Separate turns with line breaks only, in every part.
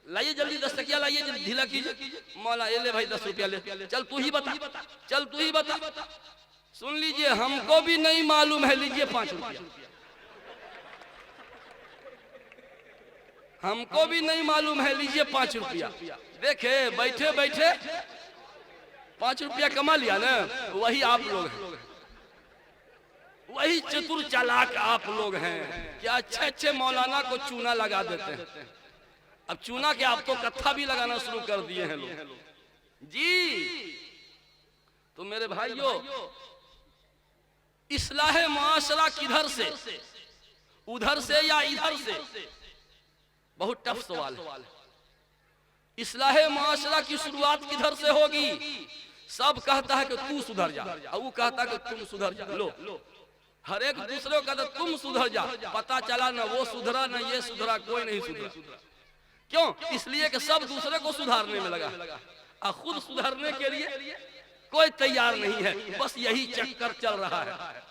लाइए जल्दी 10 टकिया लाइए, ढीला कीजिए। मौला ये ले भाई 10 रुपया ले, चल तू ही बता, चल तू ही बता। सुन लीजिए, हमको भी नहीं मालूम है, लीजिए 5 रुपया। हमको भी नहीं मालूम है, लीजिए 5 रुपया। देखे बैठे बैठे 5 रुपया कमा लिया ना। वही आप लोग हैं, वही चतुर चालाक आप लोग हैं कि अच्छे अच्छे मौलाना को चूना लगा देते हैं। अब चूना के आप तो कत्था भी लगाना शुरू कर दिए हैं लोग जी। तो मेरे भाइयों, इस्लाह मुआशरा किधर से, उधर से या इधर से? बहुत टफ सवाल है। इस्लाह मुआशरा की शुरुआत किधर से होगी? सब कहता है कि तू सुधर जा, और वो कहता है कि तुम सुधर जा। लो, हर एक दूसरे को कहता तुम सुधर जा। पता चला ना वो सुधरा ना ये सुधरा, कोई नहीं सुधरा। क्यों? इसलिए कि सब दूसरे को सुधारने में लगा और खुद सुधरने के लिए कोई तैयार नहीं है। बस यही चक्कर चल रहा है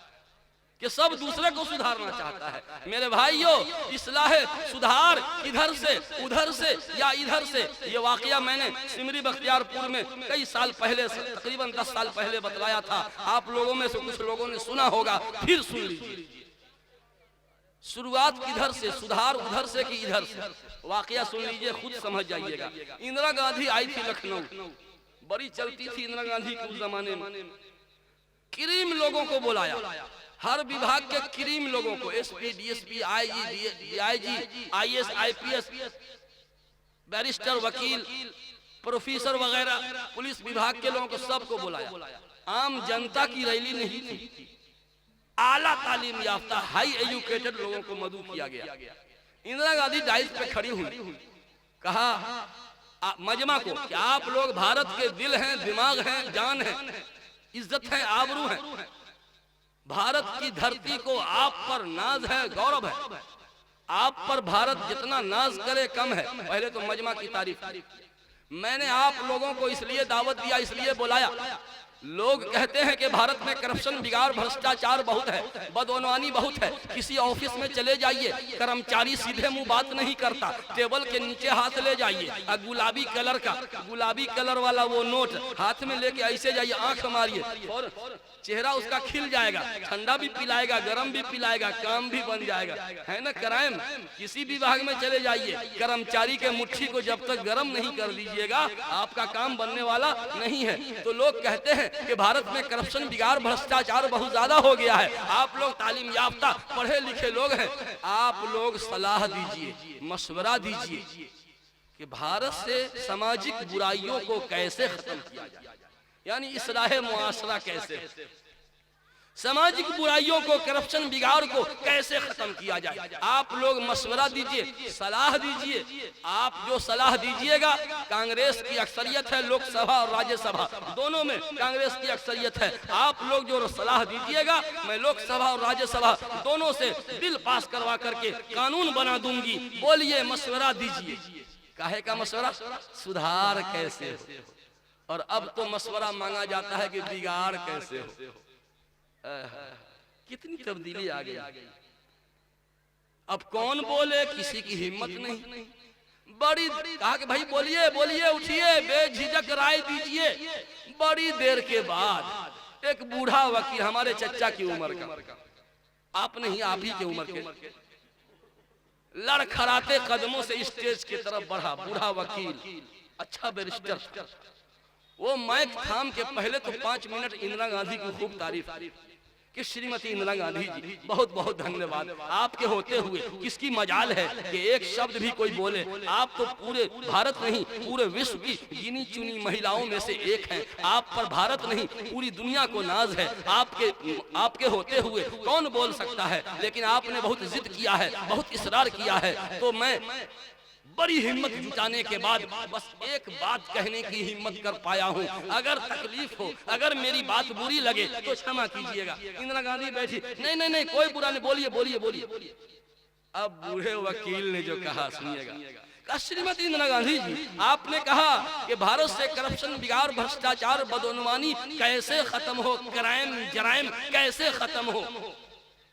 कि सब दूसरे को सुधारना चाहता है। मेरे भाइयों, इस्लाह सुधार इधर से उधर से या इधर से, ये वाकया मैंने सिमरी बख्तियारपुर में कई साल पहले, तकरीबन 10 साल पहले बतलाया था। आप लोगों में से कुछ लोगों ने सुना होगा, फिर सुन लीजिए। शुरुआत किधर से, सुधार उधर से कि इधर से? वाकया सुन लीजिए, खुद समझ जाइएगा। इंदिरा गांधी आई थी लखनऊ, बड़ी चलती थी इंदिरा गांधी के उस जमाने में। क्रीम लोगों को बुलाया, हर विभाग के क्रीम लोगों को, SP, DSP, IG, DIG, IAS, IPS, barrister, वकील, प्रोफेसर वगैरह, पुलिस विभाग के लोगों को सबको बुलाया। आम जनता की रैली नहीं थी, आला तालीम याफ्ता हाई एजुकेटेड लोगों को मदऊ किया गया। इंदिरा गांधी डाइस पे खड़ी हुई, कहा मजमा को कि आप लोग भारत के दिल हैं, दिमाग हैं, जान है, इज्जत है, आबरू है। भारत की धरती को आप पर नाज है, गौरव है। आप पर भारत जितना नाज करे कम है। पहले तो मजमा की तारीफ। मैंने आप लोगों को इसलिए दावत दिया, इसलिए बुलाया। लोग कहते हैं कि भारत में करप्शन, बिगाड़, भ्रष्टाचार बहुत है, बदनवानी बहुत है। किसी ऑफिस में चले जाइए, कर्मचारी सीधे मुंह बात नहीं करता, टेबल के नीचे हाथ ले जाइए, गुलाबी कलर का, गुलाबी कलर वाला वो नोट हाथ में लेके ऐसे जाइए, आंख मारिए और चेहरा उसका खिल जाएगा। ठंडा भी पिलाएगा, गरम भी पिलाएगा, काम भी बन जाएगा, है ना क्राइम। किसी विभाग में चले जाइए, कर्मचारी के मुट्ठी को जब तक गरम नहीं कर दीजिएगा, आपका काम बनने वाला नहीं है। तो लोग कहते हैं कि भारत में करप्शन, बिगाड़, भ्रष्टाचार बहुत ज्यादा हो गया है। आप लोग तालीम याफ्ता पढ़े लिखे लोग हैं, आप लोग सलाह दीजिए, मशवरा दीजिए कि भारत से सामाजिक बुराइयों को कैसे खत्म किया जाए, यानी इस्लाह मुआशरा कैसे, सामाजिक बुराइयों को, करप्शन, बिगाड़ को कैसे खत्म किया जाए। आप लोग मशवरा दीजिए, सलाह दीजिए। आप जो सलाह दीजिएगा, कांग्रेस की अक्सरियत है लोकसभा और राज्यसभा दोनों में, कांग्रेस की अक्सरियत है। आप लोग जो सलाह दीजिएगा, मैं लोकसभा और राज्यसभा दोनों से बिल पास करवा करके कानून बना दूंगी। बोलिए, मशवरा दीजिए। काहे का मशवरा? सुधार कैसे हो। और अब तो मशवरा मांगा जाता है कि बिगाड़ कैसे हो। कितनी तब्दीली आ गई। अब कौन बोले, किसी की हिम्मत नहीं। बड़ी कहा कि भाई बोलिए बोलिए, उठिए, बेझिझक राय दीजिए। बड़ी देर के बाद एक बूढ़ा वकील, हमारे चचा की उम्र का, आप नहीं आप ही की उम्र के, लड़खड़ाते कदमों से स्टेज की तरफ बढ़ा। बूढ़ा वकील, अच्छा बैरिस्टर। वो माइक थाम के पहले तो 5 मिनट इंदिरा गांधी की खूब तारीफ कि श्रीमती इंदिरा गांधी जी, बहुत बहुत धन्यवाद। आपके होते हुए किसकी मजाल है कि एक शब्द भी कोई बोले। आप तो पूरे भारत नहीं, पूरे विश्व की गिनी चुनी महिलाओं में से एक हैं। आप पर भारत नहीं, पूरी दुनिया को नाज है। आपके होते हुए कौन बोल सकता है। लेकिन आपने बहुत जिद किया है, बहुत इसरार किया है, तो मैं बड़ी हिम्मत जुटाने के बाद बस एक बात कहने की हिम्मत कर पाया हूँ। अगर तकलीफ हो, अगर मेरी बात बुरी लगे तो क्षमा कीजिएगा। इंदिरा गांधी बैठी, नहीं नहीं नहीं, कोई बुरा नहीं, बोलिए बोलिए बोलिए। अब बूढ़े वकील ने जो कहा सुनिएगा। श्रीमती इंदिरा गांधी जी, आपने कहा कि भारत से करप्शन, बिगाड़, भ्रष्टाचार, बदनवानी कैसे खत्म हो, क्राइम, जराइम कैसे खत्म हो।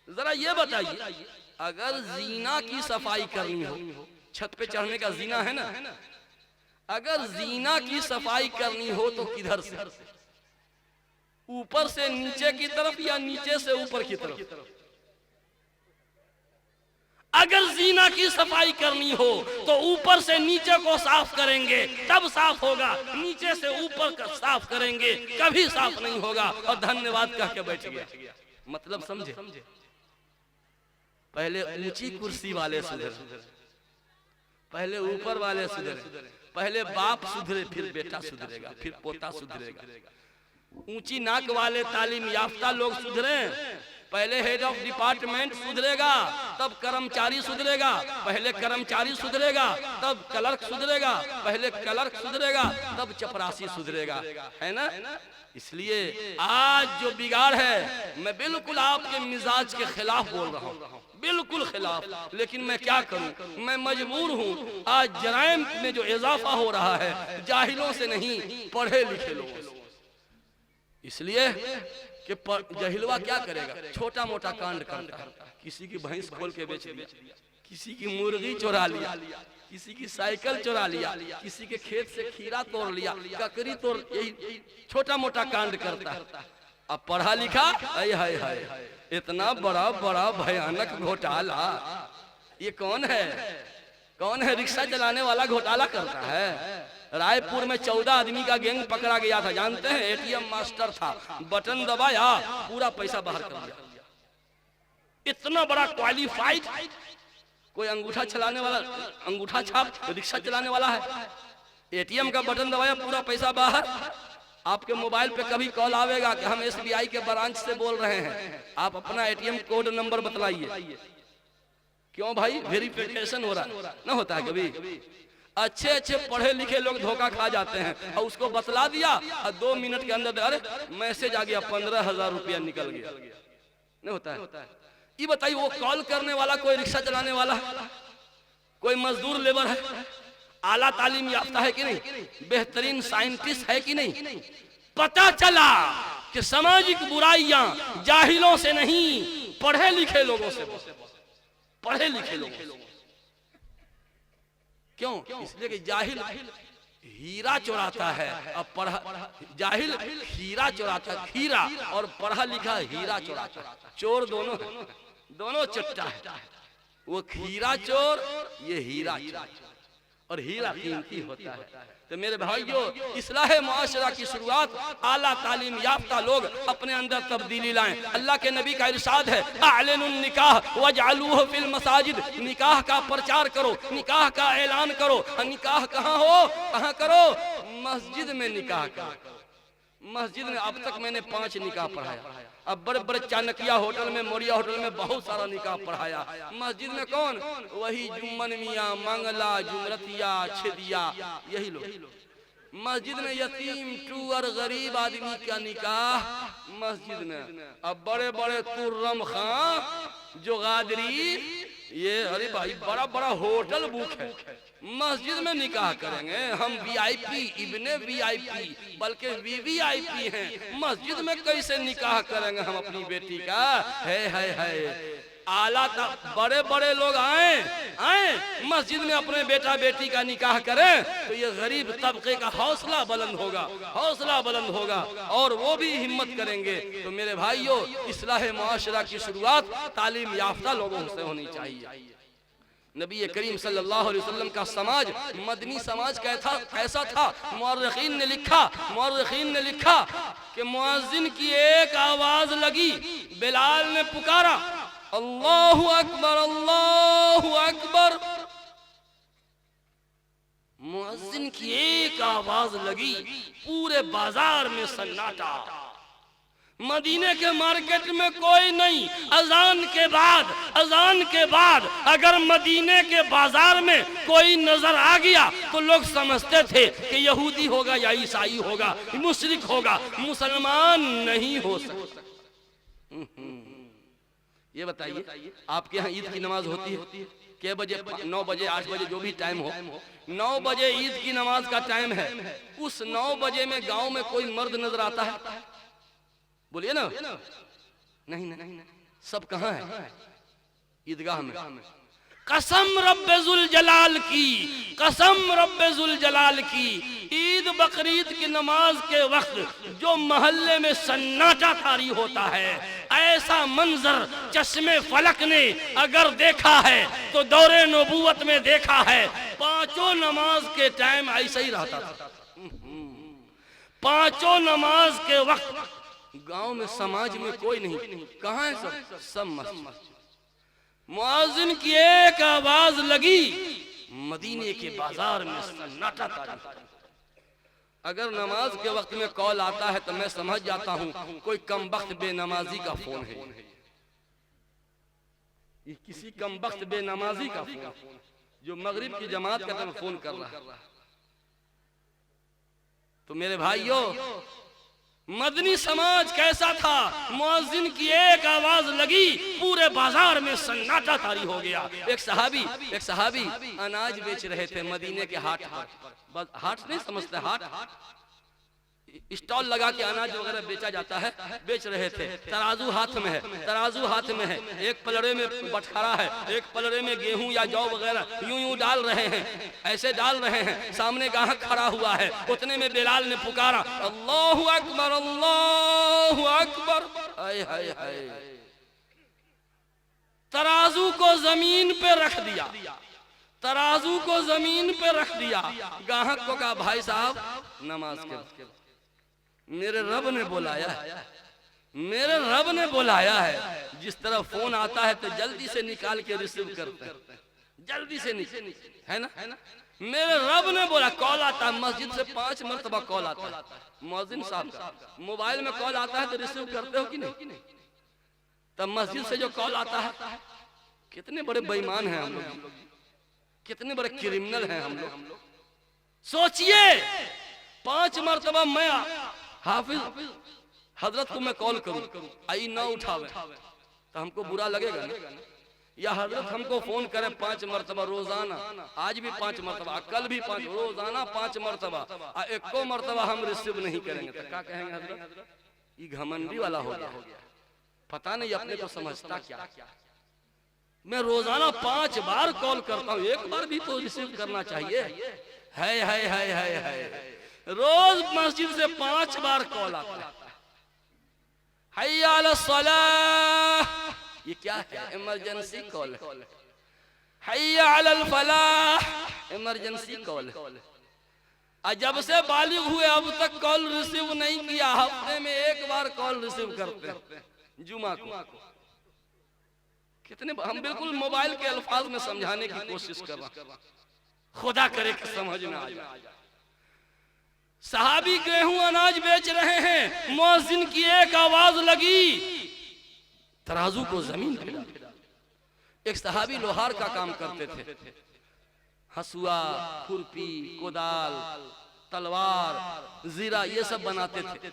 जरा ये बताइए, अगर जीना की सफाई करनी हो छत पे चढ़ने का जीना है ना, अगर जीना की सफाई करनी हो तो किधर से, ऊपर से नीचे की तरफ या नीचे से ऊपर की तरफ? अगर जीना की सफाई करनी हो तो ऊपर से नीचे को साफ करेंगे तब साफ होगा, नीचे से ऊपर का साफ करेंगे कभी साफ नहीं होगा। और धन्यवाद कह के बैठ गया। मतलब समझे? पहले ऊंची कुर्सी वाले सुधरे, पहले ऊपर वाले सुधरे, पहले बाप सुधरे फिर बेटा सुधरेगा, फिर पोता सुधरेगा। ऊंची नाक वाले तालीम याफ्ता लोग सुधरे, पहले हेड ऑफ डिपार्टमेंट सुधरेगा तब कर्मचारी सुधरेगा, पहले कर्मचारी सुधरेगा तब क्लर्क सुधरेगा, पहले क्लर्क सुधरेगा तब चपरासी सुधरेगा, है ना? इसलिए आज जो बिगाड़ है, मैं बिल्कुल आपके मिजाज के खिलाफ बोल रहा हूँ, बिल्कुल खिलाफ। लेकिन मैं क्या करूं, मैं मजबूर हूं। आज जराइम में जो इजाफा हो रहा है जाहिलों से नहीं, पढ़े लिखे लोगों से। इसलिए कि जहिलवा क्या करेगा, छोटा मोटा कांड करता है, किसी की भैंस खोल के बेच दिया, किसी की मुर्गी चुरा लिया, किसी की साइकिल चुरा लिया, किसी के खेत से खीरा तोड़ लिया, ककड़ी तोड़, यही छोटा मोटा कांड करता है। अब पढ़ा लिखा, हाय हाय हाय, इतना बड़ा बड़ा भयानक घोटाला, ये कौन है? कौन है? रिक्शा चलाने वाला घोटाला करता है। रायपुर में 14 आदमी का गैंग पकड़ा गया था, जानते हैं? एटीएम मास्टर था, बटन दबाया पूरा पैसा बाहर कर दिया। इतना बड़ा क्वालिफाइड कोई अंगूठा चलाने वाला, अंगूठा छाप रिक्शा चलाने वाला है, एटीएम का बटन दबाया पूरा पैसा बाहर। आपके मोबाइल पे कभी कॉल आवेगा कि हम एसबीआई के ब्रांच से बोल रहे हैं, आप अपना एटीएम कोड नंबर बतलाइए। क्यों भाई? वेरिफिकेशन हो रहा ना, होता है कभी? अच्छे अच्छे पढ़े लिखे लोग धोखा खा जाते हैं और उसको बतला दिया और 2 मिनट के अंदर अरे मैसेज आ गया, 15,000 रुपया निकल गया। नहीं होता है? ये बताइए, वो कॉल करने वाला कोई रिक्शा चलाने वाला है, कोई मजदूर लेबर है, आला तालीम याफ्ता है कि नहीं, बेहतरीन साइंटिस्ट है कि नहीं? पता चला कि सामाजिक बुराइयां जाहिलों से नहीं, पढ़े लिखे लोगों से, पढ़े लिखे लोगों से। क्यों? इसलिए कि जाहिल हीरा चुराता है, अब जाहिल हीरा चुराता है, हीरा, और पढ़ा लिखा हीरा चुराता है। चोर दोनों चट्टा है, वो हीरा चोर, ये हीरा चोर, और हीरा कीमती होता है। तो मेरे भाइयों, इस्लाह मुआशरा की शुरुआत आला तालीम याफ्ता लोग अपने अंदर तब्दीली लाएं। अल्लाह के नबी का इरशाद है, अअलिनुन निकाह वजअलूहु फिल मसाजिद, निकाह का प्रचार करो, निकाह का ऐलान करो। निकाह कहाँ हो, कहाँ करो? मस्जिद में निकाह करो। मस्जिद में अब तक मैंने 5 निकाह पढ़ाया, अब बड़े बड़े चाणक्या होटल में, मोरिया होटल में बहुत सारा निकाह पढ़ाया। मस्जिद में कौन? वही जुम्मन मियाँ, मंगला, जुमरतिया, छिदिया, यही लोग। मस्जिद में यतीम, टूअर, गरीब आदमी का निकाह मस्जिद में। अब बड़े बड़े तुर्रम खां, जोगादरी, ये अरे भाई बड़ा बड़ा होटल बुक है, मस्जिद में निकाह करेंगे हम। वीआईपी, इब्ने वीआईपी, बल्कि वीवीआईपी हैं, मस्जिद में कैसे निकाह करेंगे हम अपनी बेटी का? है आला बड़े बड़े लोग आए मस्जिद में अपने बेटा बेटी का निकाह करें तो ये गरीब तबके का हौसला बुलंद होगा, हौसला बुलंद होगा, और वो भी हिम्मत करेंगे। तो मेरे भाइयों, इस्लाह मुआशरा की शुरुआत तालीम याफ्ता लोगों से होनी चाहिए। नबी करीम सल्लल्लाहु अलैहि वसल्लम का समाज मदनी समाज कैसा था? मुअर्रिखीन ने लिखा कि मुअज्जिन की एक आवाज लगी, बिलाल ने पुकारा, अल्लाहु अकबर, अल्लाहु अकबर। मुअज्जिन की एक आवाज लगी, पूरे बाजार में सन्नाटा। मदीने के मार्केट में कोई नहीं। अजान के बाद अगर मदीने के बाजार में कोई नजर आ गया तो लोग समझते थे कि यहूदी होगा या ईसाई होगा, मुशरिक होगा, मुसलमान नहीं हो सकता। ये बताइए, आपके यहाँ ईद की नमाज होती है क्या बजे? 9 बजे, 8 बजे, जो भी टाइम हो, 9 बजे ईद की नमाज का टाइम है। उस 9 बजे में गांव में कोई मर्द नजर आता है? बोलिए ना। नहीं, सब कहाँ है? ईदगाह में। कसम रब्बे जुल जलाल की, कसम रब्बे जुल जलाल की, ईद बकरीद की नमाज के वक्त जो मोहल्ले में सन्नाटा तारी होता है, ऐसा मंजर चश्मे फलक ने अगर देखा है तो दौरे नबूवत में देखा है। पांचों नमाज के टाइम ऐसा ही रहता था। पांचों नमाज के वक्त गांव में समाज में कोई नहीं, कहां है सब मस्जिद। मुअज्जिन की एक आवाज लगी, मदीने के बाजार में सन्नाटा तारी। अगर नमाज के वक्त में कॉल आता है तो मैं समझ जाता हूं कोई कमबख्त बेनमाजी का फोन है, ये किसी कमबख्त बेनमाजी का फोन जो मगरिब की जमात का तरफ फोन कर रहा है। तो मेरे भाइयों, मदनी समाज कैसा था? मुअज्जिन की एक आवाज लगी, पूरे बाजार में सन्नाटा तारी हो गया। एक सहाबी अनाज बेच रहे थे मदीने के हाट पर। हाट नहीं समझते, हाट स्टॉल लगा के अनाज वगैरह बेचा जाता है, बेच रहे थे। तराजू हाथ में है, तराजू हाथ में है, एक पलड़े में बटखरा है, एक पलड़े में गेहूं या जौ वगैरह यूं यूं डाल रहे हैं, ऐसे डाल रहे हैं। सामने गाहक खड़ा हुआ है, उतने में बिलाल ने पुकारा, अल्लाहु अकबर, अल्लाहु अकबर। हाय हाय हाय, तराजू को जमीन पे रख दिया, तराजू को जमीन पे रख दिया। गाहक को कहा, भाई साहब नमाज के मेरे रब ने बुलाया है, मेरे रब ने बुलाया है। जिस तरह फोन आता है तो जल्दी से निकाल के रिसीव करते हैं, जल्दी से निकाल, है ना? मेरे रब ने बोला। कॉल आता है मस्जिद से 5 मरतबा कॉल आता है मुअज्जिन साहब का। मोबाइल में कॉल आता है तो रिसीव करते हो कि नहीं? तब मस्जिद से जो कॉल आता है, कितने बड़े बेईमान हैं हम लोग, कितने बड़े क्रिमिनल हैं हम लोग। सोचिए 5 मरतबा मैं हाफिज हजरत को मैं कॉल करूं, आई ना उठावे तो हमको बुरा लगेगा ना? या हजरत हमको फोन करें 5 मरतबा रोजाना, आज भी 5 मरतबा, कल भी 5, रोजाना 5 मरतबा, एको मरतबा हम रिसीव नहीं करेंगे तो क्या कहेंगे? हजरत ये घमंडी वाला हो गया, पता नहीं अपने को समझता क्या। मैं रोजाना 5 बार कॉल करता हूँ, एक बार भी तो रिसीव करना चाहिए। है रोज मस्जिद से 5 बार कॉल आता है। हय्या अला सलाह, ये क्या है? इमरजेंसी कॉल है। हय्या अलल फलाह, इमरजेंसी कॉल है। जब से बालिग हुए अब तक कॉल रिसीव नहीं किया, हफ्ते में 1 बार कॉल रिसीव करते हैं, जुमा को। कितने हम बिल्कुल मोबाइल के अल्फाज में समझाने की कोशिश कर रहे हैं, खुदा करे कि समझ में आ जाए। सहाबी गेहूं अनाज बेच रहे हैं, मुअज्जिन की एक आवाज लगी, तराजू को जमीन पे डाल। एक सहाबी लोहार का काम करते थे, हसुआ, खुरपी, कोदाल, तलवार, जीरा ये सब बनाते थे।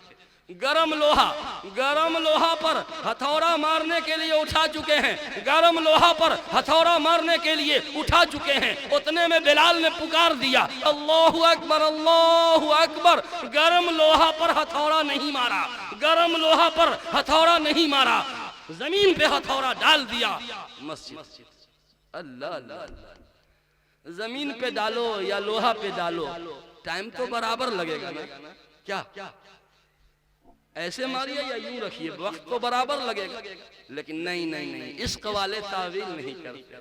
गरम लोहा पर हथौड़ा मारने के लिए उठा चुके हैं, गरम लोहा पर हथौड़ा मारने के लिए उठा चुके हैं। उतने में बिलाल ने पुकार दिया, अल्लाहु अकबर, अल्लाहु अकबर। गरम लोहा पर हथौड़ा नहीं मारा, गरम लोहा पर हथौड़ा नहीं मारा, जमीन पे हथौड़ा डाल दिया। मस्जिद, अल्लाह अल्लाह, जमीन पे डालो या लोहा पे डालो, टाइम तो बराबर लगेगा ना? क्या ऐसे मारिए या यूं रखिए, वक्त तो बराबर लगेगा। लेकिन नहीं, इश्क वाले तावील नहीं करते।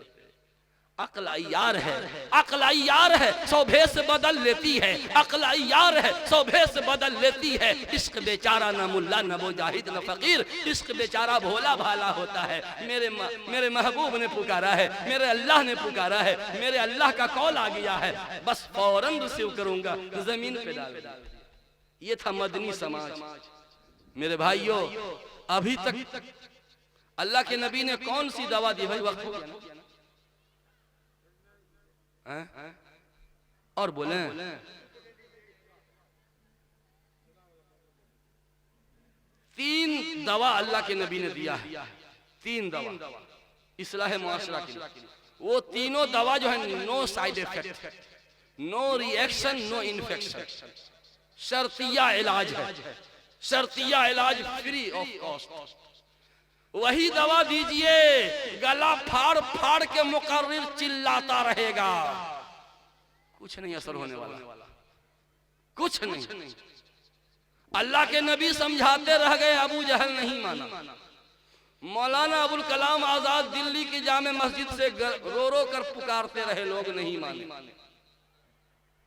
अक्ल अय्यार है, अक्ल अय्यार है, सौ भेष बदल लेती है, अक्ल अय्यार है, सौ भेष बदल लेती है। इश्क बेचारा न मुल्ला न मुजाहिद न फकीर, इश्क बेचारा भोला भाला होता है। मेरे महबूब ने पुकारा है, मेरे अल्लाह ने पुकारा है, मेरे अल्लाह का कॉल आ गया है, बस फौरन रिसीव करूंगा, जमीन पे डाल। ये था मदनी समाज। मेरे भाइयों, अभी तक अल्लाह के नबी ने कौन सी दवा दी? भाई वक्त हो गया ना? और बोले 3 दवा अल्लाह के नबी ने दिया है, 3 दवा इस्लाह मुआशरा के लिए। वो तीनों दवा जो है, no side effect, no reaction, no infection, शर्तिया इलाज है, शर्तिया इलाज फ्री ऑफ कॉस्ट। वही दवा दीजिए, गला फाड़ फाड़ के मुकर्रिर चिल्लाता रहेगा, कुछ नहीं असर होने वाला, कुछ नहीं। अल्लाह के नबी समझाते रह गए, अबू जहल नहीं माना। मौलाना अबुल कलाम आजाद दिल्ली की जामे मस्जिद से रो रो कर पुकारते रहे, लोग नहीं माने।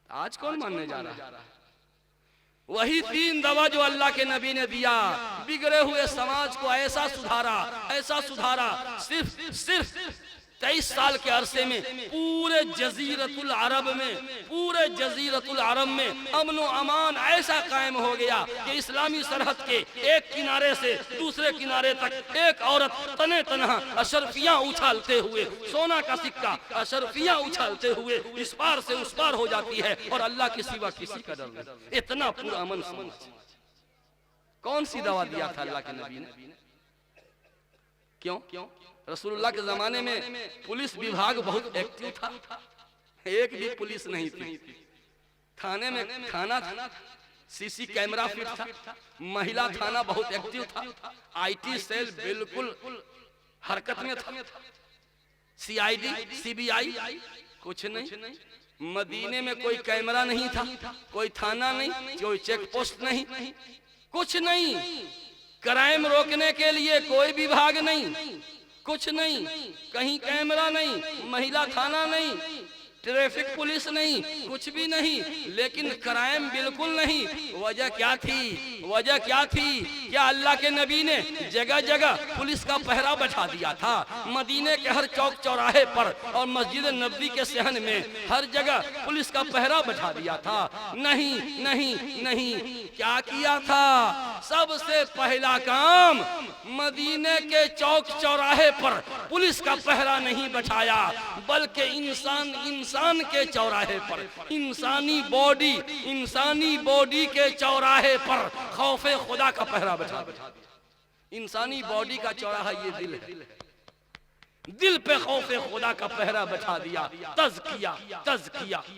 आज कौन मानने जा रहा है? वही 3 दवा जो अल्लाह के नबी ने दिया, बिगड़े हुए समाज को ऐसा सुधारा, ऐसा सुधारा। सिर्फ 23 साल के अरसे में पूरे जजीरतुल अरब में अमन व अमान ऐसा कायम हो गया कि इस्लामी सरहद के एक किनारे से दूसरे किनारे तक एक औरत तने तनहा अशरफियां उछालते हुए, सोना का सिक्का अशरफियां उछालते हुए इस पार से उस पार हो जाती है, और अल्लाह के सिवा किसी का डर नहीं। इतना पूरा अमन समाज। कौन सी दवा दिया था अल्लाह के नबी ने? क्यों? रसूलुल्लाह के जमाने में पुलिस विभाग बहुत एक्टिव था, एक भी पुलिस नहीं थी। थाने में थाना था, सीसी कैमरा फिट था, महिला थाना बहुत एक्टिव था, आईटी सेल बिल्कुल हरकत में था, सीआईडी सीबीआई कुछ नहीं। मदीने में कोई कैमरा नहीं था, कोई थाना नहीं, कोई चेक पोस्ट नहीं, कुछ नहीं। क्राइम रोकने के लिए कोई विभाग नहीं, कुछ नहीं, कहीं कैमरा नहीं, महिला थाना नहीं, ट्रैफिक पुलिस नहीं, कुछ भी नहीं, लेकिन क्राइम बिल्कुल नहीं। वजह क्या थी? क्या अल्लाह के नबी ने जगह जगह पुलिस का पहरा बैठा दिया था? मदीने के हर चौक चौराहे पर और मस्जिद नबवी के सहन में हर जगह पुलिस का पहरा बैठा दिया था? नहीं। क्या किया था? सबसे पहला काम, मदीने के चौक चौराहे पर पुलिस का पहरा नहीं बैठाया, बल्कि इंसान के चौराहे पर, इंसानी बॉडी के चौराहे पर खौफे खुदा का पहरा बैठा दिया। इंसानी बॉडी का चौराहा ये दिल है, दिल पे खौफे खुदा का पहरा बैठा दिया। तज़किया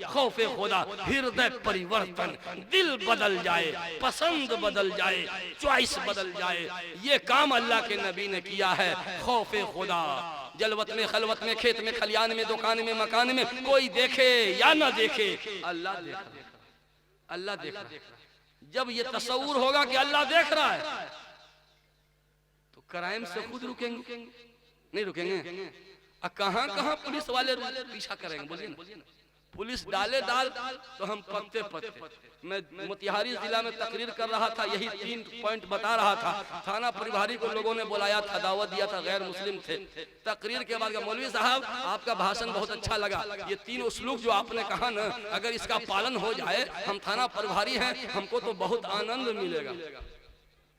खौफे खुदा, हृदय परिवर्तन, दिल बदल जाए, पसंद बदल जाए, चॉइस बदल जाए, ये काम अल्लाह के नबी ने किया है। खौफे खुदा जलवत में, खलवत में, खेत में, खलियान में, दुकान में, मकान में, कोई देखे या ना देखे, अल्लाह देख रहा है। जब ये तसव्वुर होगा कि अल्लाह देख रहा है, तो क्राइम से खुद रुकेंगे, नहीं रुकेंगे। कहां पुलिस वाले पीछा करेंगे? बोलिए ना। पुलिस डाल तो हम पत्ते। मैं मोतिहारी जिला में तकरीर कर रहा था, यही 3 पॉइंट बता रहा था। थाना प्रभारी को लोगों ने बुलाया था, दावत दिया था, गैर मुस्लिम थे। तकरीर के बाद मौलवी साहब आपका भाषण बहुत अच्छा लगा, ये 3 उसलूब जो आपने कहा ना, अगर इसका पालन हो जाए, हम थाना प्रभारी हैं, हमको तो बहुत आनंद मिलेगा।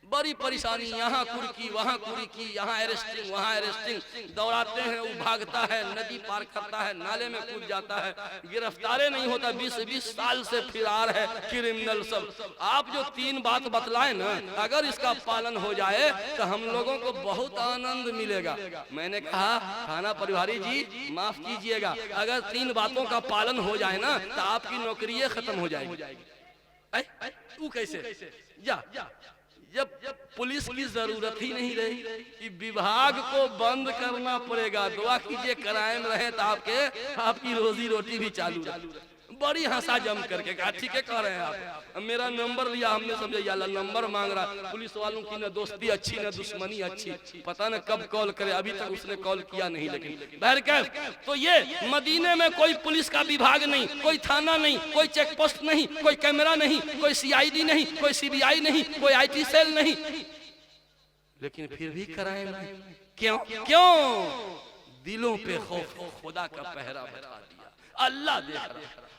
बड़ी परेशानी, यहाँ कुर्की, वहाँ कुर्की, यहाँ अरेस्टिंग, वहाँ अरेस्टिंग, दौड़ाते हैं, वो भागता है, नदी पार करता है, नाले में कूद जाता है, गिरफ्तारे नहीं होता, 20-20 साल से फिरार है क्रिमिनल सब। आप जो 3 बात बतलाए ना, अगर इसका पालन हो जाए तो हम लोगों को बहुत आनंद मिलेगा। मैंने कहा थाना प्रभारी जी माफ कीजिएगा, अगर 3 बातों का पालन हो जाए ना तो आपकी नौकरी खत्म हो जाएगी। तू कैसे? जब पुलिस की जरूरत ही नहीं रही कि विभाग को बंद करना पड़ेगा। दुआ कीजिए क्राइम रहे तो आपकी रोजी रोटी भी चालू रहे। बड़ी हंसा जम करके कहा ठीक है कह रहे हैं आप। मेरा नंबर लिया, हमने समझा अल्लाह नंबर मांग रहा। पुलिस वालों की न दोस्ती अच्छी न दुश्मनी अच्छी, पता न कब कॉल करे, अभी तक उसने कॉल किया नहीं। लेकिन बहरकैफ तो ये मदीने में कोई पुलिस का विभाग नहीं, कोई थाना नहीं, कोई चेक पोस्ट नहीं, कोई कैमरा नहीं, कोई सीआईडी नहीं, कोई सीबीआई नहीं, कोई आईटी सेल नहीं, लेकिन फिर भी क्राइम नहीं। क्यों? दिलों पे खौफ खुदा का पहरा बैठा दिया।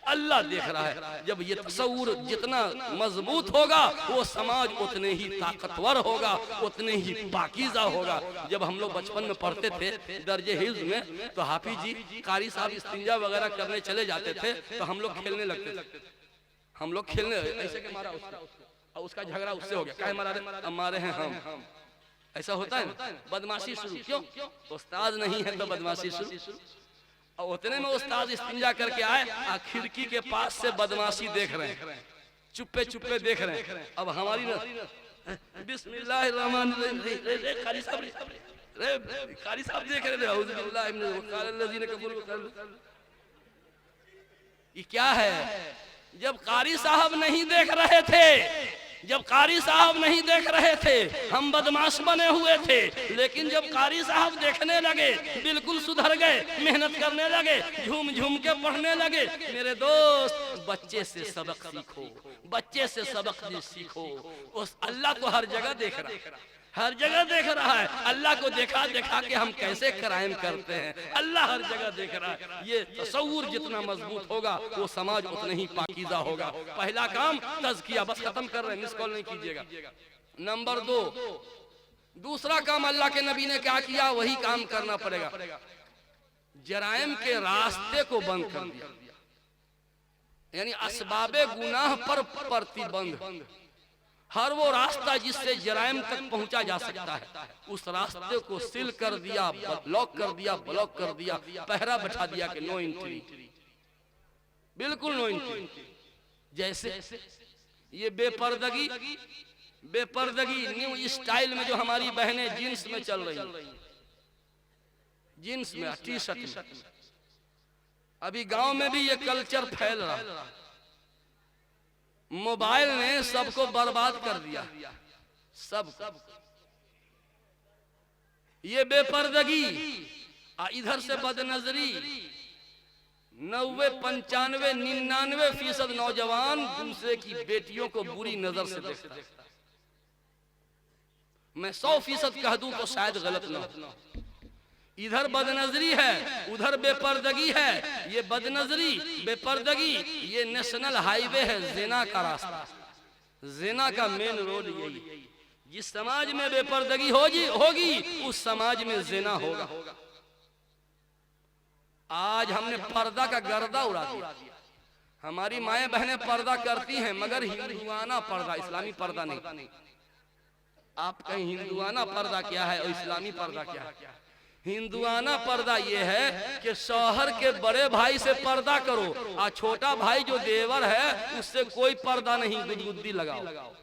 अल्लाह देख रहा है। जब ये तसव्वुर जितना मजबूत होगा, वो समाज उतने ही ताकतवर होगा, उतने ही पाकीज़ा होगा। जब हम लोग बचपन में पढ़ते थे दर्जे हिफ्ज़ में, तो हाफिज जी कारी साहब इस्तिंजा वगैरह करने चले जाते थे, तो हम लोग खेलने लगते थे। हम लोग खेलने ऐसे के मारा उसका झगड़ा उससे हो गया, क्या मारे हैं हम, ऐसा होता है। बदमाशी शुरू, क्यों? उस्ताद नहीं है तो बदमाशी शुरू। और उतने में उस्ताद इस्तिंजा करके आए, खिड़की के पास से बदमाशी देख रहे हैं, चुप्पे देख रहे हैं। अब हमारी बिस्मिल्लाहिर्रहमानिर्रहीम, अरे कारी साहब देख रहे थे, ये क्या है? जब कारी साहब नहीं देख रहे थे, जब कारी साहब नहीं देख रहे थे, हम बदमाश बने हुए थे, लेकिन जब कारी साहब देखने लगे बिल्कुल सुधर गए, मेहनत करने लगे, झूम झूम के पढ़ने लगे। मेरे दोस्त, बच्चे से सबक सीखो, बच्चे से सबक सीखो। उस अल्लाह को हर जगह देख रहा है, हर जगह देख रहा है। अल्लाह को देखा देखा के हम कैसे क्राइम करते हैं, अल्लाह हर जगह देख रहा है। ये तसव्वुर जितना मजबूत होगा वो समाज उतना ही पाकीज़ा होगा। पहला काम तज़किया, बस खत्म कर रहे हैं, मिस कॉल नहीं कीजिएगा। नंबर 2, दूसरा काम अल्लाह के नबी ने क्या किया, वही काम करना पड़ेगा। जराइम के रास्ते को बंद कर दिया, यानी असबाबे गुनाह पर प्रतिबंध। हर वो रास्ता जिससे जराइम तक पहुंचा जा सकता है, उस रास्ते को सील कर दिया, ब्लॉक कर दिया, ब्लॉक कर दिया, पहरा बैठा दिया कि नो एंट्री, बिल्कुल नो एंट्री। जैसे ये बेपर्दगी, बेपर्दगी न्यू स्टाइल में जो हमारी बहनें जींस में चल रही हैं, जींस में, टी शर्ट में, अभी गांव में भी ये कल्चर फैल रहा है। मोबाइल ने सबको बर्बाद कर दिया, सब। ये बेपर्दगी, इधर से बदनजरी, 90, 95, 99% नौजवान दूसरे की बेटियों को बुरी नजर से देखता है। मैं 100% कह दूं तो शायद गलत ना हो। इधर बदनजरी है, उधर बेपर्दगी है। ये बदनजरी, बेपर्दगी, ये नेशनल हाईवे है, ज़िना का रास्ता, ज़िना का मेन रोड यही। जिस समाज में बेपर्दगी होगी उस समाज में ज़िना होगा। आज हमने पर्दा का गर्दा उड़ा दिया। हमारी माएं बहनें पर्दा करती हैं, मगर हिंदुआना पर्दा, इस्लामी पर्दा नहीं। आप कहीं हिंदुआना पर्दा क्या है और इस्लामी पर्दा क्या है? हिंदुआना पर्दा ये है कि शौहर के बड़े भाई से पर्दा करो, और छोटा भाई जो देवर है उससे कोई पर्दा नहीं, गुदगुदी लगाओ।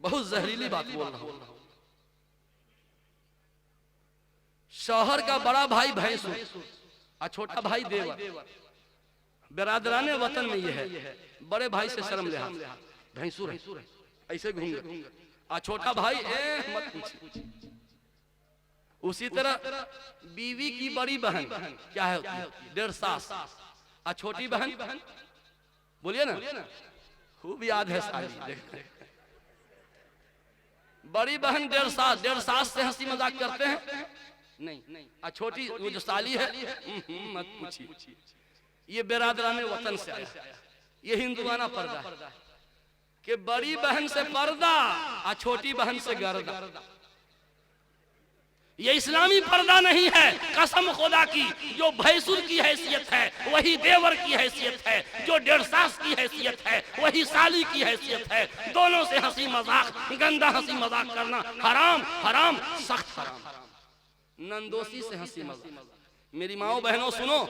बहुत जहरीली बात बोल रहा हूं। शौहर का बड़ा भाई भैंसुर और छोटा भाई देवर, बिरादराने वतन में ये है। बड़े भाई से शर्म लिहाज, भैंसुर है, ऐसे घूंगे, और छोटा भाई मत पूछिए। उसी तरह बीवी की बड़ी बहन क्या है, 1.5 सास, और छोटी बहन बोलिए ना, खूब याद है साली। बड़ी बहन 1.5 सास से हंसी मजाक करते हैं नहीं, और छोटी वो जो साली है मत पूछिए। ये बिरादराने वतन से आया। ये हिंदुआना पर्दा है कि बड़ी बहन से पर्दा और छोटी बहन से गर्दा। ये इस्लामी पर्दा नहीं है, कसम खुदा की। जो भैंसुर की हैसियत है वही देवर की हैसियत है, जो 1.5 सास की हैसियत है वही साली की हैसियत है। दोनों से हंसी मजाक, गंदा हंसी मजाक करना हराम, हराम, सख्त हराम। नंदोसी से हंसी मजाक। मेरी माओ बहनों सुनो,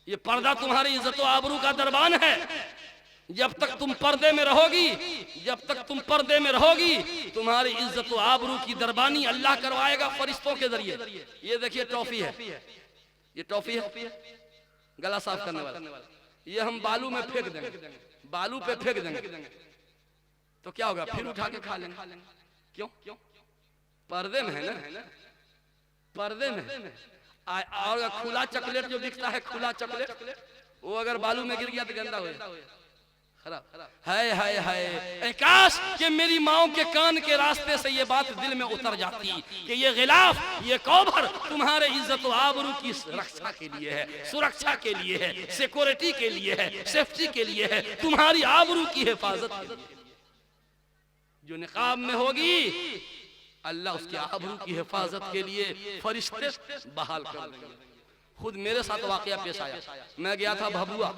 ये पर्दा तुम्हारी इज्जत व आबरू का दरबान है। जब तक तुम पर्दे में रहोगी, जब तक तुम पर्दे में रहोगी, तुम्हारी इज्जत व आबरू की दरबानी अल्लाह करवाएगा फरिश्तों के जरिए। ये देखिए टॉफी है, ये टॉफी है, गला साफ करने वाला। ये हम बालू में फेंक देंगे, बालू पे फेंक देंगे तो क्या होगा, फिर उठा के खा लेंगे। क्यों? पर्दे में है ना, पर्दे में। और खुला चॉकलेट जो बिकता है, खुला चॉकलेट, वो अगर बालू में गिर गया तो गंदा हो जाए। है काश कि मेरी माओ के कान के रास्ते से ये बात दिल में उतर जाती कि ये गिलाफ, ये कौभर तुम्हारे इज्जत व आबरू की रक्षा के लिए है, सुरक्षा के लिए है, सिक्योरिटी के लिए है, सेफ्टी के लिए है, तुम्हारी आबरू की हिफाजत के लिए। जो निकाब में होगी अल्लाह उसके आबरू की हिफाजत के लिए फरिश्ते बहाल कर देंगे। खुद मेरे साथ वाकया पेश आया। मैं गया था भभुआ,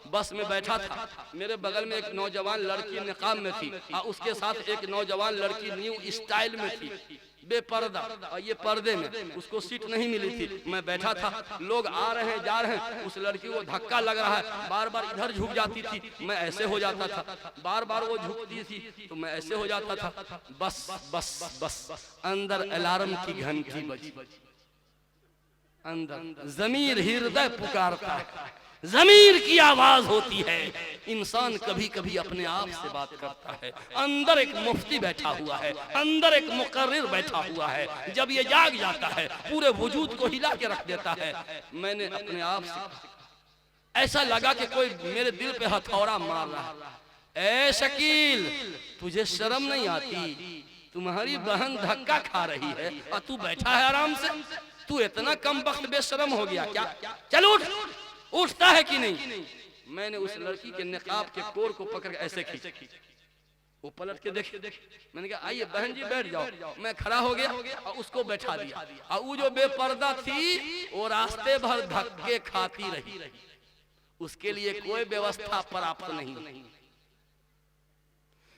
बस में बैठा था, मेरे बगल में एक नौजवान लड़की निकाब में थी और उसके साथ एक नौजवान लड़की न्यू स्टाइल में थी। बेपर्दा, और ये पर्दे में, उसको सीट नहीं मिली थी। मैं बैठा था, लोग आ रहे हैं जा रहे हैं, उस लड़की को धक्का लग रहा है, बार बार इधर झुक जाती थी, मैं ऐसे हो जाता था, बार बार वो झुकती थी तो मैं ऐसे हो जाता था। बस बस बस अंदर अलार्म की घंटी बजी, अंदर ज़मीर हृदय पुकारता है, ज़मीर की आवाज होती है। इंसान कभी कभी अपने आप से बात करता है। अंदर एक मुफ्ती बैठा हुआ है, अंदर एक मुकर्रिर बैठा हुआ है। जब ये जाग जाता है पूरे वजूद को हिला के रख देता है। मैंने अपने आप से ऐसा लगा कि कोई मेरे दिल पे हथौड़ा मार रहा है। ए शकील, तुझे शर्म नहीं आती? तुम्हारी बहन धक्का खा रही है और तू बैठा है आराम से। तू इतना कम वक्त बेशरम हो गया क्या? चल उठ। उठता है कि नहीं? मैंने उस लड़की के निकाब के कोर को पकड़ के ऐसे खींचा, वो पलट के देखे। मैंने कहा आइए बहन जी बैठ जाओ। मैं खड़ा हो गया और उसको बैठा दिया, और वो जो बेपर्दा थी वो रास्ते भर धक्के खाती रही। उसके लिए कोई व्यवस्था प्राप्त नहीं।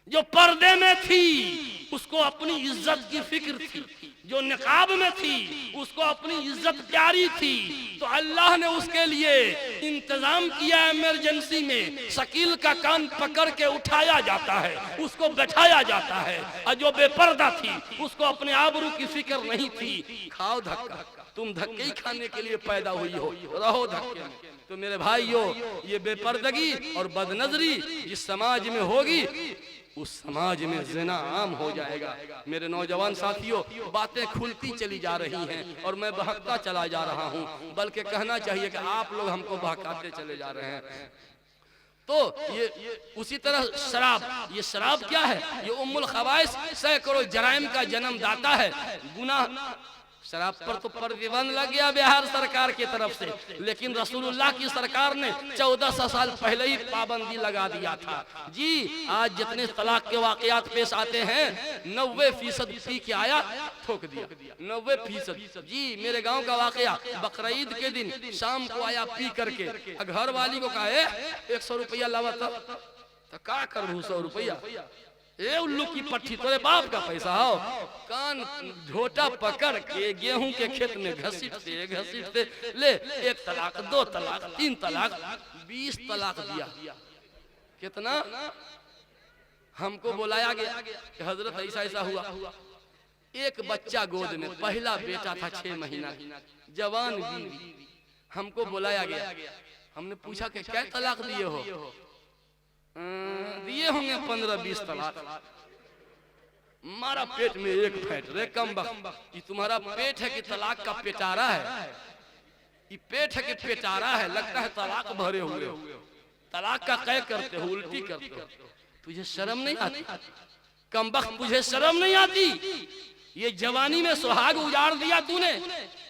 जो पर्दे में थी उसको अपनी इज्जत की फिक्र थी, जो निकाब में थी उसको अपनी इज्जत प्यारी थी, तो अल्लाह ने उसके लिए इंतजाम किया। इमरजेंसी में शकील का कान पकड़ के उठाया जाता है, उसको बैठाया जाता है। और जो बेपर्दा थी उसको अपने आबरू की फिक्र नहीं थी। खाओ धक्का, तुम धक्के ही खाने के लिए पैदा हुई हो, रहो धक्के में। तो मेरे भाइयों, ये बेपर्दगी और बदनजरी जिस समाज में होगी उस समाज में ज़िना आम हो जाएगा। मेरे नौजवान साथियों, बातें खुलती चली जा रही हैं और मैं बहकता चला जा रहा हूं, बल्कि कहना चाहिए कि आप लोग हमको बहकाते चले जा रहे हैं। तो ये उसी तरह शराब, ये शराब क्या है? ये उम्मुल खबाइस, सैकड़ों जराइम का जन्मदाता है। गुनाह, शराब पर तो प्रतिबंध लग गया बिहार सरकार की तरफ से, लेकिन रसूलुल्लाह की सरकार ने 1400 साल पहले ही पाबंदी लगा दिया था। जी, आज जितने तलाक के वाकयात पेश आते हैं 90% पी के आया, ठोक दिया। 90%। जी, मेरे गांव का वाकया, बकरीद के दिन शाम को आया पी करके, घर वाली को कहा 100 रुपया लावा था, तो का करूँ 100 रुपया? ए उल्लू की पट्टी, तोरे बाप का पैसा हो। कान झोटा पकड़ के गेहूं के खेत में घसीटते ले 1 तलाक, 2 तलाक, 3 तलाक, 20 तलाक दिया। कितना? हमको बुलाया गया कि हजरत ऐसा ऐसा हुआ। एक बच्चा गोद में, पहला बेटा था 6 महीना, जवान बीवी। हमको बुलाया गया, हमने पूछा कि क्या तलाक दिए हो? दिए होंगे 15-20 तलाक। मारा पेट में एक फैट, रे कम वक्त, ये तुम्हारा पेट है कि तलाक का पेटारा है? ये पेट है कि पेटारा है? लगता है तलाक भरे हुए हो, तलाक का कै करते हो, उल्टी करते हो। तुझे शर्म नहीं आती? कम वक्त, तुझे शर्म नहीं आती? ये जवानी में सुहाग उजाड़ दिया तूने।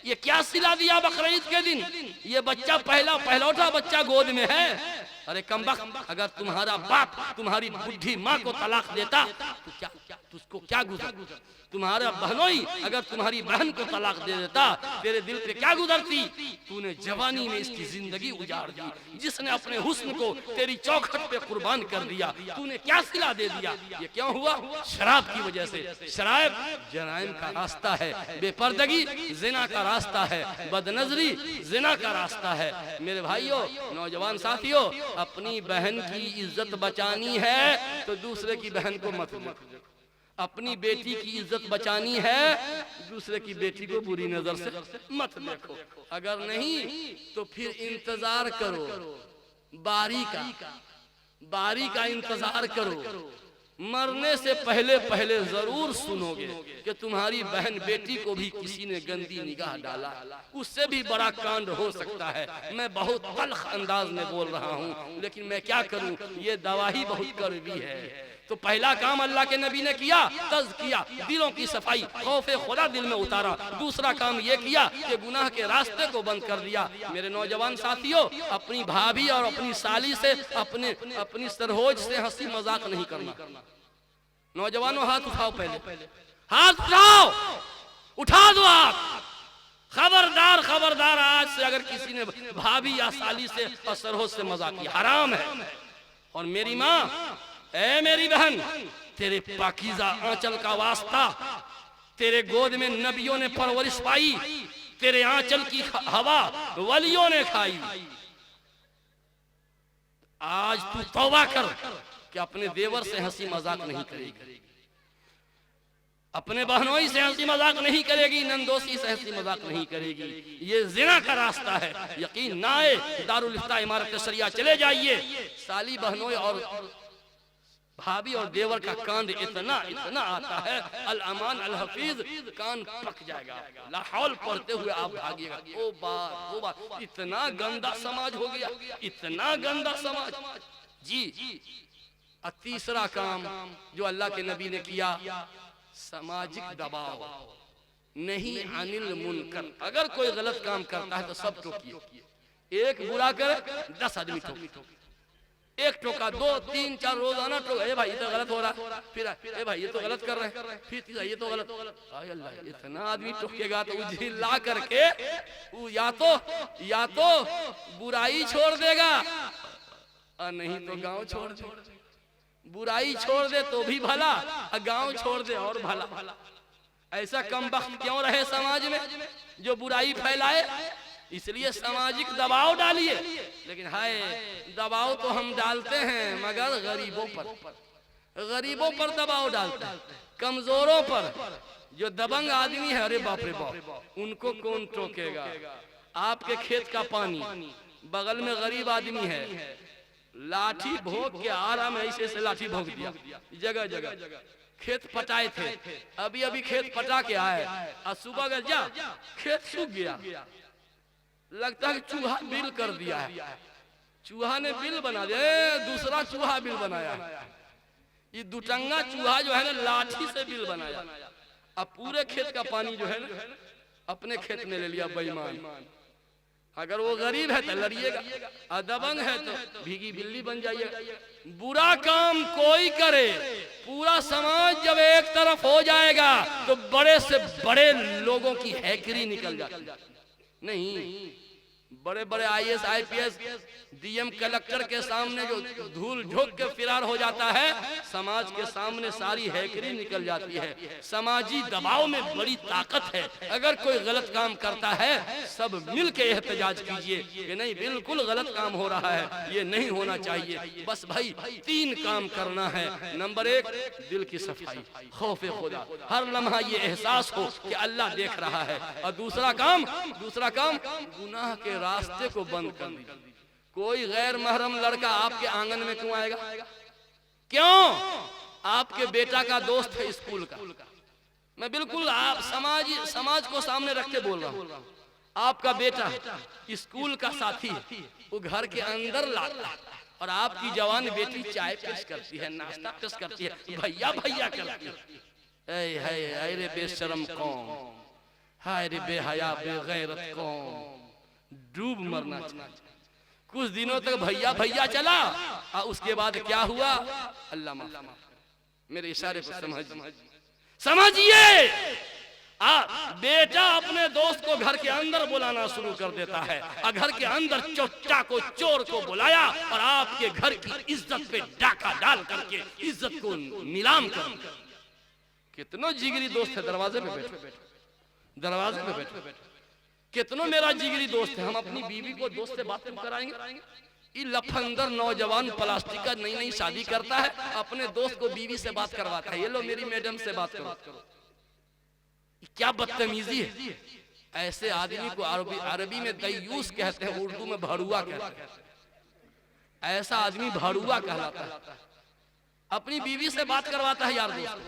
ये क्या सिला दिया बकरीद के दिन? ये बच्चा पहलौठा बच्चा गोद में है। अरे कमबख्त, अगर तुम्हारा बाप तुम्हारी बुढ़ी माँ को तलाक देता तो क्या तुझको क्या गुजर? तुम्हारा बहनोई अगर तुम्हारी बहन को तलाक दे देता, तेरे दिल पे क्या गुजरती? तूने जवानी में इसकी जिंदगी उजाड़ दी। जिसने अपने हुस्न को तेरी चौखट पे कुर्बान कर दिया, तूने क्या सिला दे दिया? ये क्यों हुआ? शराब की वजह से। शराब जराइम का रास्ता है, बेपर्दगी जिना का रास्ता है, बदनजरी जिना का रास्ता है। मेरे भाइयों, नौजवान साथियों, अपनी बहन की इज्जत बचानी है तो दूसरे की बहन को मत देखो। अपनी बेटी की इज्जत बचानी है, दूसरे की बेटी को बुरी नजर से मत देखो। अगर नहीं तो फिर इंतजार करो, बारी का इंतजार करो। मरने से पहले जरूर सुनोगे कि तुम्हारी बहन बेटी को भी किसी ने गंदी निगाह डाला। उससे भी बड़ा कांड हो सकता है। मैं बहुत तल्ख अंदाज में बोल रहा हूँ, लेकिन मैं क्या करूँ, ये दवाही बहुत कड़वी है। तो पहला काम अल्लाह के नबी ने किया, तज़किया, दिलों की सफाई, खौफ खुदा दिल में उतारा। दूसरा काम ये किया कि गुनाह के रास्ते को बंद कर दिया। मेरे नौजवान साथियों, अपनी भाभी और अपनी साली से, अपनी सरहोज से हंसी मजाक नहीं करना। नौजवानों हाथ उठाओ, पहले हाथ उठाओ, उठा दो आप। खबरदार, आज से अगर किसी ने भाभी या साली से और सरहोज से मजाक किया, हराम है। और मेरी माँ, ए मेरी बहन, तेरे पाकीज़ा आंचल का वास्ता, तेरे गोद में नबियों ने परवरिश पाई, तेरे आंचल की हवा वलियों ने खाई। आज तू तौबा कर कि अपने देवर से हंसी मजाक नहीं करेगी, अपने बहनोई से हंसी मजाक नहीं करेगी, नंदोसी से हंसी मजाक नहीं करेगी। ये जिना का रास्ता है। यकीन ना आए, दारुल इफ्ता इमारत शरिया चले जाइए, साली बहनोई और भाभी और देवर का कांड इतना इतना आता है, अल अमान अल हफीज, कान पक जाएगा। लाहौल पढ़ते हुए आप भागिएगा। ओ बात, इतना गंदा समाज हो गया, इतना गंदा समाज जी। और तीसरा काम जो अल्लाह के नबी ने किया, सामाजिक दबाव नहीं, अनिल मुनकर। अगर कोई गलत काम करता है तो सब टोकिए। एक बुरा करे 10 आदमी टोके, एक टोका, 2, 3, 4 रोजाना टोका, ए भाई ये तो गलत हो रहा, फिर ए भाई ये तो गलत कर रहे हैं, फिर ये तो गलत। अल्लाह, इतना आदमी टोकेगा तो ला करके वो या तो बुराई छोड़ देगा और नहीं तो गांव छोड़ दे। बुराई छोड़ दे तो भी भला, और गांव छोड़ दे और भला। ऐसा कमबख्त क्यों रहे समाज में जो बुराई फैलाए? इसलिए सामाजिक दबाव डालिए। लेकिन हाय, दबाव तो हम डालते हैं मगर गरीबों पर दबाव डालते हैं, कमजोरों पर। जो दबंग आदमी है, अरे बाप रे बाप, उनको कौन टोकेगा? आपके खेत का पानी, बगल में गरीब आदमी है, लाठी भोग के आराम ऐसे से लाठी भोग दिया, जगह जगह खेत पटाए थे, अभी खेत पटा के आए और सुबह का जा खेत सूख गया, लगता है चूहा बिल कर दिया है। चूहा ने बिल बना दिया, दूसरा चूहा बिल बनाया। ये दुटंगा चूहा जो है ना, लाठी से बिल बनाया। अब पूरे खेत का पानी जो है ना अपने खेत में ले लिया बेईमान। अगर वो गरीब है तो लड़िएगा, और दबंग है तो भीगी बिल्ली बन जाइएगा। बुरा काम कोई करे, पूरा समाज जब एक तरफ हो जाएगा तो बड़े से बड़े लोगों की हैकरी निकल जाती है। नहीं, बड़े बड़े IAS IPS DM कलेक्टर के सामने जो धूल झोंक के फिरार हो जाता है, समाज के सामने सारी हैकरी निकल जाती है। समाजी दबाव में बड़ी ताकत है। अगर कोई गलत काम करता है, सब मिल के एहतजाज कीजिए कि नहीं, बिल्कुल गलत काम हो रहा है, ये नहीं होना चाहिए। बस भाई 3 काम करना है। नंबर 1, दिल की सफाई, खौफे खुदा, हर लम्हा ये एहसास हो कि अल्लाह देख रहा है। और दूसरा काम गुनाह के रास्ते को बंद कर दीजिए। कोई गैर महरम लड़का आपके आंगन में क्यों आएगा? क्यों? आपके बेटा का दोस्त है स्कूल का। मैं बिल्कुल आप समाज को सामने रख के बोल रहा हूँ। आपका बेटा स्कूल का साथी, वो घर के अंदर लाता और आपकी जवान बेटी चाय पेश करती है, नाश्ता पेश करती है, भैया भैया करती है। हाय रे बेशरम कौम, हाय रे बेहया बेगैरत कौम, डूब मरना चाहिए। कुछ दिनों तक भैया भैया चला और उसके बाद क्या हुआ? अल्लाह माफ, मेरे इशारे पर समझिए। बेटा अपने दोस्त को घर के अंदर बुलाना शुरू कर देता है, और घर के अंदर चोचा को, चोर को बुलाया और आपके घर की इज्जत पे डाका डाल करके इज्जत को नीलाम कर। कितनों जिगरी दोस्त है दरवाजे पे बैठे, कितनों मेरा जिगरी दोस्त है। हम अपनी बीवी को दोस्त से बात कराएंगे? ये लफंदर नौजवान प्लास्टिक का नई शादी करता है, अपने दोस्त को बीवी से बात करवाता है, ये लो मेरी मैडम से बात करो। क्या बदतमीजी है। ऐसे आदमी को अरबी में दयूस कहते हैं, उर्दू में भड़ुआ कहते हैं। ऐसा आदमी भड़ुआ कहलाता है। अपनी बीवी से बात करवाता है यार दोस्त,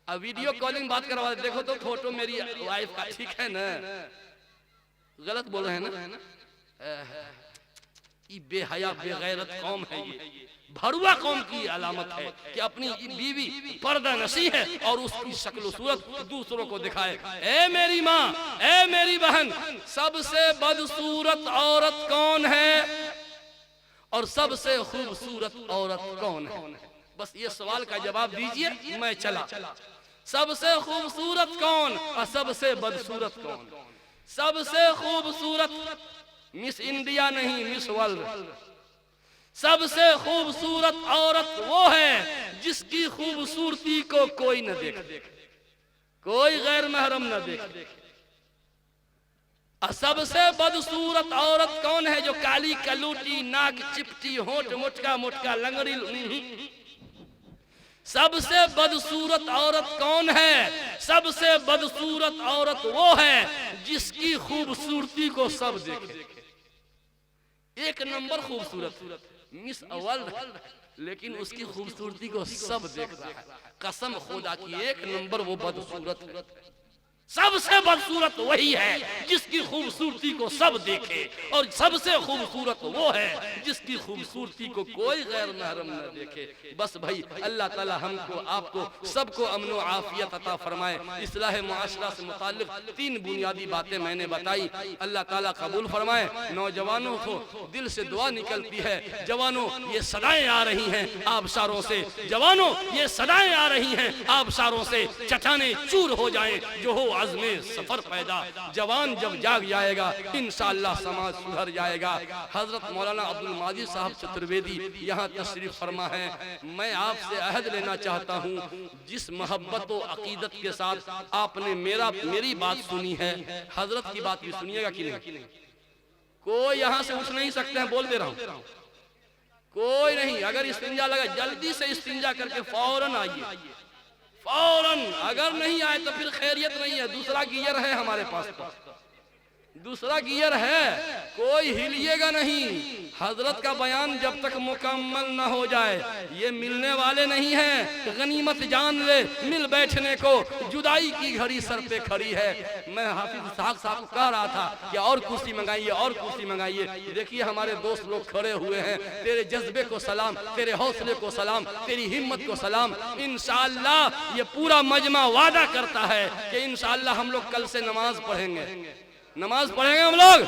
अब वीडियो कॉलिंग बात करवाते, देखो तो फोटो मेरी वाइफ का, ठीक है ना? गलत बोल रहे हैं ना? ये बेहया बेगैरत कौम है, ये भड़ुआ कौम की अलामत है कि अपनी बीवी पर्दा नशी है और उसकी शक्ल सूरत दूसरों को दिखाए। ए मेरी माँ, ए मेरी बहन, सबसे बदसूरत औरत कौन है और सबसे खूबसूरत औरत कौन है? बस ये सवाल का जवाब दीजिए, मैं चला। सबसे खूबसूरत कौन और सबसे बदसूरत कौन? सबसे खूबसूरत मिस इंडिया नहीं, मिस वर्ल्ड। सबसे खूबसूरत औरत वो है जिसकी खूबसूरती को कोई न देखे। कोई गैर महरम न देखे। सबसे बदसूरत औरत कौन है? जो काली कलूटी, नाक चिपटी, होंठ मुटका मुटका, लंगड़ी। सबसे बदसूरत औरत कौन है? सबसे बदसूरत औरत वो है जिसकी खूबसूरती को सब देखे। एक नंबर खूबसूरत, मिस वर्ल्ड, लेकिन उसकी खूबसूरती को सब देख रहा है। कसम खुदा की एक नंबर वो बदसूरत है। सबसे बदसूरत वही है जिसकी खूबसूरती को सब देखे, और सबसे खूबसूरत वो है जिसकी खूबसूरती को कोई गैर महरम न देखे। बस भाई अल्लाह ताला हमको आपको सबको अमन व आफियत अता फरमाए। इस्लाह मुआशरा से मुताल्लिक 3 बुनियादी बातें मैंने बताई, अल्लाह ताला कबूल फरमाए। नौजवानों को दिल से दुआ निकलती है, जवानों ये सदाएं आ रही हैं आबशारों से, जवानों ये सदाएं आ रही हैं आबशारों से, चट्टाने चूर हो जाएं जो हो आज़मे सफर पैदा। जवान जब जाग जाएगा इंशाअल्लाह समाज सुधर जाएगा। हजरत मौलाना अब्दुल माजिद साहब चतुर्वेदी यहाँ तशरीफ फरमा है। मैं आपसे अहद लेना चाहता हूँ, जिस मोहब्बत व अकीदत के साथ आपने मेरी बात सुनी है, हजरत की बात भी सुनिएगा कि नहीं। कोई यहाँ से उठ नहीं सकते हैं, बोल दे रहा हूँ, कोई नहीं। अगर इस्तिंजा लगा जल्दी से इस्तिंजा करके फौरन आइए, फौरन। अगर नहीं आए तो फिर खैरियत नहीं है। दूसरा गियर है हमारे पास, दूसरा गियर है, कोई हिलिएगा नहीं। हजरत का बयान जब तक मुकम्मल न हो जाए ये मिलने वाले नहीं हैं। गनीमत जान ले मिल बैठने को, जुदाई की घड़ी सर पे खड़ी है। मैं हाफिज साहब को कह रहा था कि और कुर्सी मंगाइए, और कुर्सी मंगाइए। देखिए हमारे दोस्त लोग खड़े हुए हैं। तेरे जज्बे को सलाम, तेरे हौसले को सलाम, तेरी हिम्मत को सलाम। इंशाअल्लाह ये पूरा मजमा वादा करता है कि इंशाअल्लाह हम लोग कल से नमाज पढ़ेंगे, नमाज पढ़ेंगे हम लोग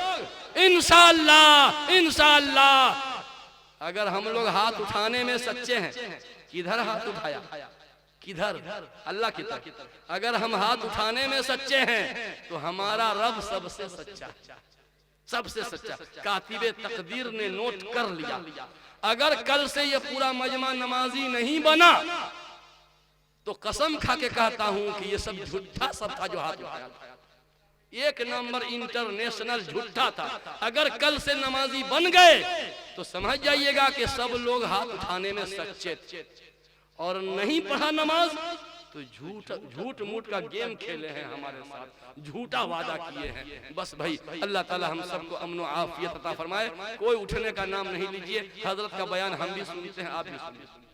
इंशाअल्लाह, इंशाअल्लाह। अगर हम लोग हाथ उठाने में सच्चे हैं, किधर हाथ उठाया, किधर, अल्लाह की तरफ। अगर हम हाथ उठाने में सच्चे हैं तो हमारा रब सबसे सच्चा, सबसे सच्चा। कातिबे तकदीर ने नोट कर लिया। अगर कल से ये पूरा मजमा नमाजी नहीं बना तो कसम खा के कहता हूं कि ये सब झूठा सब था जो हाथ उठाया था। एक नंबर इंटरनेशनल झूठा था। अगर कल से नमाजी बन गए तो समझ जाइएगा कि सब लोग हाथ उठाने में सच्चे थे, और नहीं पढ़ा नमाज तो झूठ मूठ का गेम खेले हैं हमारे साथ, झूठा वादा किए हैं। बस भाई अल्लाह ताला हम सबको अमन व आफियत अता फरमाए। कोई उठने का नाम नहीं लीजिए। हजरत का बयान हम भी सुनते हैं, आप भी सुनिए।